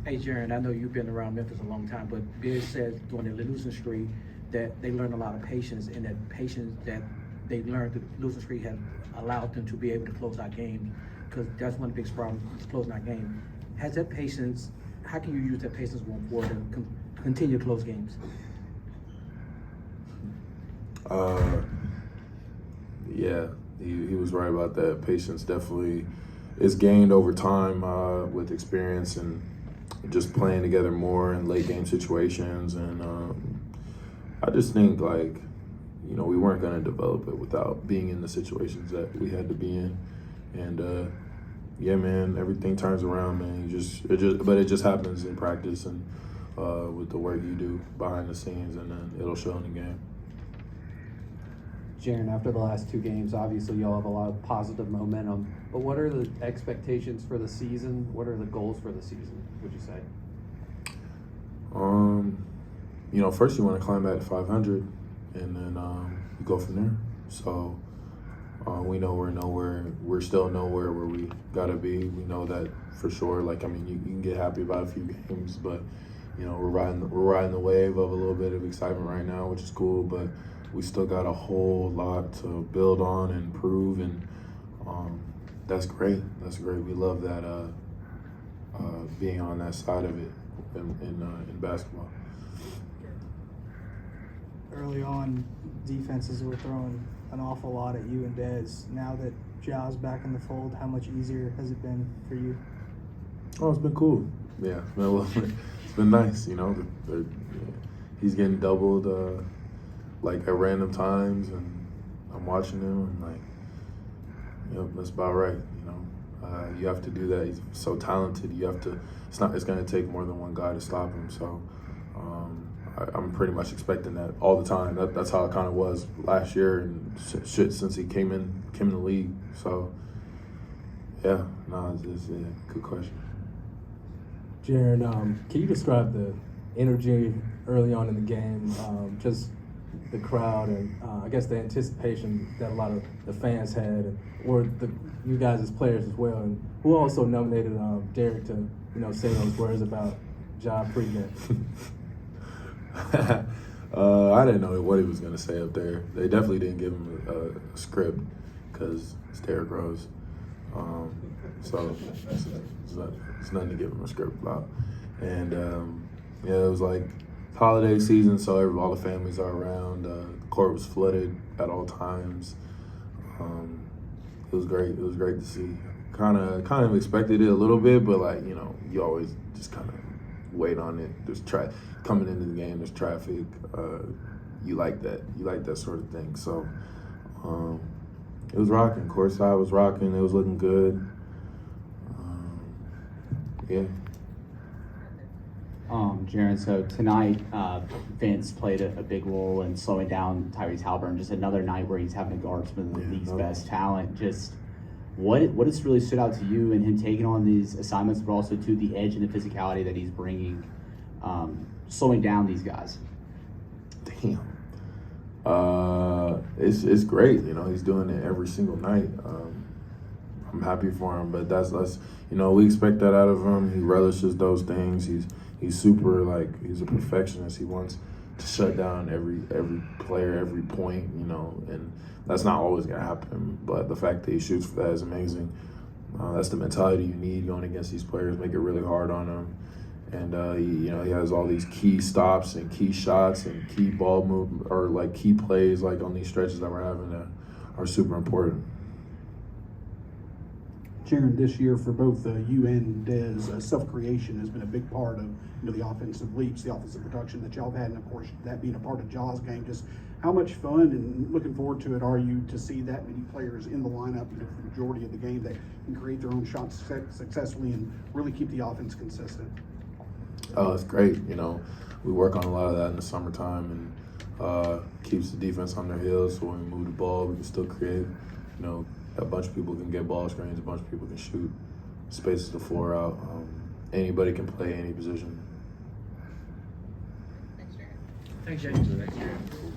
Hey, Jaren, I know you've been around Memphis a long time, but Biz said during the losing streak that they learned a lot of patience, and that patience that they learned through the losing streak has allowed them to be able to close out games, because that's one of the biggest problems, is closing out games. Has that patience, how can you use that patience going forward to continue to close games? Yeah, he was right about that. Patience definitely is gained over time with experience and just playing together more in late game situations. And I just think, like, you know, we weren't going to develop it without being in the situations that we had to be in. And yeah, man, everything turns around, man. But it just happens in practice and with the work you do behind the scenes, and then it'll show in the game. Jaren, after the last two games, obviously y'all have a lot of positive momentum, but what are the expectations for the season? What are the goals for the season, would you say? You know, first you want to climb back to 500, and then you go from there. So we know we're still nowhere where we gotta be. We know that for sure. Like, I mean, you can get happy about a few games, but you know, we're riding the wave of a little bit of excitement right now, which is cool. But we still got a whole lot to build on and improve, and that's great. That's great. We love that being on that side of it in basketball. Early on, defenses were throwing an awful lot at you and Dez. Now that Ja's back in the fold, how much easier has it been for you? Oh, it's been cool. Yeah, it's been nice. You know, he's getting doubled like at random times, and I'm watching him and like, yep, that's about right. You know, you have to do that. He's so talented. You have to. It's going to take more than one guy to stop him. So I'm pretty much expecting that all the time. That's how it kind of was last year and shit since he came in the league. So yeah, no, it's a good question. Jaren, can you describe the energy early on in the game, just the crowd and I guess the anticipation that a lot of the fans had, or you guys as players as well, and who also nominated Derek to say those words about Ja pregame? I didn't know what he was going to say up there. They definitely didn't give him a script because it's Derrick Rose. So it's nothing to give him a script about. And yeah, it was like holiday season, so all the families are around. The court was flooded at all times. It was great. It was great to see. Kind of expected it a little bit, but like, you know, you always just kind of wait on it. There's coming into the game. There's traffic. You like that. You like that sort of thing. So it was rocking. Courtside was rocking. It was looking good. Yeah. Jaren, so tonight Vince played a big role in slowing down Tyrese Haliburton. Just another night where he's having to guard some of the league's best talent. Just what has really stood out to you in him taking on these assignments, but also to the edge and the physicality that he's bringing, slowing down these guys? Damn. It's great. You know, he's doing it every single night. I'm happy for him, but that's you know, we expect that out of him. He relishes those things. He's super, like, he's a perfectionist. He wants to shut down every player, every point, you know, and that's not always gonna happen. But the fact that he shoots for that is amazing. That's the mentality you need going against these players. Make it really hard on them. And he has all these key stops and key shots and key ball movement, or like key plays, like on these stretches that we're having that are super important. Jaren, this year for both you and Dez, self-creation has been a big part of the offensive leaps, the offensive production that y'all have had, and of course that being a part of Ja's game. Just how much fun and looking forward to it are you to see that many players in the lineup for the majority of the game that can create their own shots successfully and really keep the offense consistent? Oh, it's great. You know, we work on a lot of that in the summertime, and keeps the defense on their heels. So when we move the ball, we can still create. You know, a bunch of people can get ball screens, a bunch of people can shoot, spaces the floor out. Anybody can play any position. Thanks, Jaren.